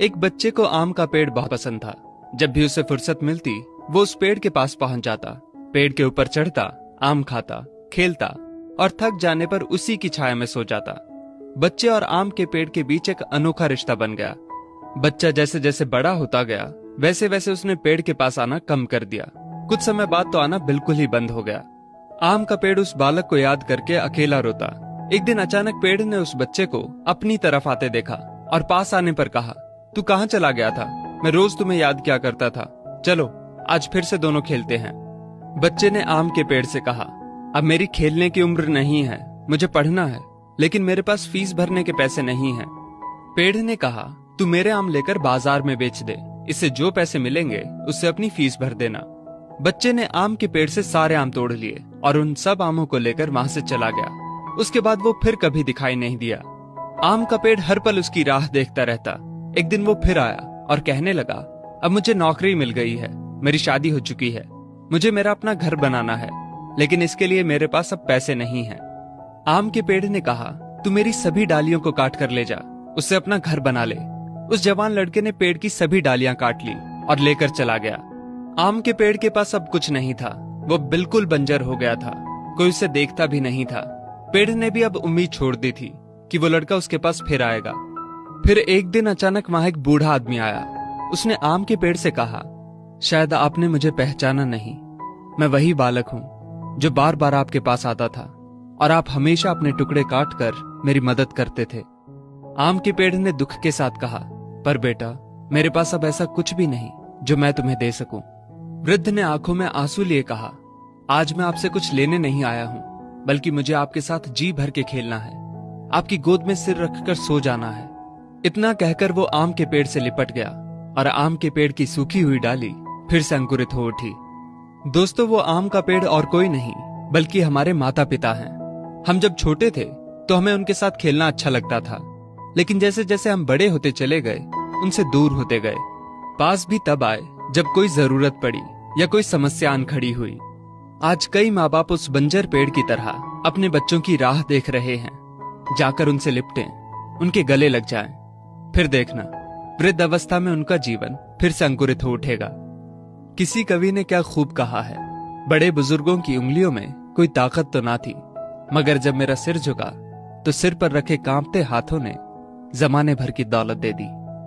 एक बच्चे को आम का पेड़ बहुत पसंद था। जब भी उसे फुर्सत मिलती वो उस पेड़ के पास पहुंच जाता, पेड़ के ऊपर चढ़ता, आम खाता, खेलता और थक जाने पर उसी की छाया में सो जाता। बच्चे और आम के पेड़ के बीच एक अनोखा रिश्ता बन गया। बच्चा जैसे जैसे बड़ा होता गया वैसे वैसे उसने पेड़ के पास आना कम कर दिया। कुछ समय बाद तो आना बिल्कुल ही बंद हो गया। आम का पेड़ उस बालक को याद करके अकेला रोता। एक दिन अचानक पेड़ ने उस बच्चे को अपनी तरफ आते देखा और पास आने पर कहा, तू कहाँ चला गया था? मैं रोज तुम्हें याद किया करता था। चलो आज फिर से दोनों खेलते हैं। बच्चे ने आम के पेड़ से कहा, अब मेरी खेलने की उम्र नहीं है, मुझे पढ़ना है, लेकिन मेरे पास फीस भरने के पैसे नहीं हैं। पेड़ ने कहा, तू मेरे आम लेकर बाजार में बेच दे, इससे जो पैसे मिलेंगे उससे अपनी फीस भर देना। बच्चे ने आम के पेड़ से सारे आम तोड़ लिए और उन सब आमों को लेकर वहां से चला गया। उसके बाद वो फिर कभी दिखाई नहीं दिया। आम का पेड़ हर पल उसकी राह देखता रहता। एक दिन वो फिर आया और कहने लगा, अब मुझे नौकरी मिल गई है, मेरी शादी हो चुकी है, मुझे मेरा अपना घर बनाना है, लेकिन इसके लिए मेरे पास अब पैसे नहीं हैं। आम के पेड़ ने कहा, तू मेरी सभी डालियों को काट कर ले जा, उससे अपना घर बना ले। उस जवान लड़के ने पेड़ की सभी डालियां काट ली और लेकर चला गया। आम के पेड़ के पास अब कुछ नहीं था, वो बिल्कुल बंजर हो गया था, कोई उसे देखता भी नहीं था। पेड़ ने भी अब उम्मीद छोड़ दी थी कि वो लड़का उसके पास फिर आएगा। फिर एक दिन अचानक वहां एक बूढ़ा आदमी आया। उसने आम के पेड़ से कहा, शायद आपने मुझे पहचाना नहीं, मैं वही बालक हूँ जो बार बार आपके पास आता था और आप हमेशा अपने टुकड़े काट कर मेरी मदद करते थे। आम के पेड़ ने दुख के साथ कहा, पर बेटा मेरे पास अब ऐसा कुछ भी नहीं जो मैं तुम्हें दे सकूं। वृद्ध ने आंखों में आंसू लिए कहा, आज मैं आपसे कुछ लेने नहीं आया हूं, बल्कि मुझे आपके साथ जी भर के खेलना है, आपकी गोद में सिर रखकर सो जाना है। इतना कहकर वो आम के पेड़ से लिपट गया और आम के पेड़ की सूखी हुई डाली फिर से अंकुरित हो उठी। दोस्तों, वो आम का पेड़ और कोई नहीं बल्कि हमारे माता पिता हैं। हम जब छोटे थे तो हमें उनके साथ खेलना अच्छा लगता था, लेकिन जैसे जैसे हम बड़े होते चले गए उनसे दूर होते गए। पास भी तब आए जब कोई जरूरत पड़ी या कोई समस्या आन खड़ी हुई। आज कई माँ बाप उस बंजर पेड़ की तरह अपने बच्चों की राह देख रहे हैं, जाकर उनसे लिपटें, उनके गले लग जाएं। फिर देखना वृद्ध अवस्था में उनका जीवन फिर से अंकुरित हो उठेगा। किसी कवि ने क्या खूब कहा है, बड़े बुजुर्गों की उंगलियों में कोई ताकत तो ना थी, मगर जब मेरा सिर झुका तो सिर पर रखे कांपते हाथों ने जमाने भर की दौलत दे दी।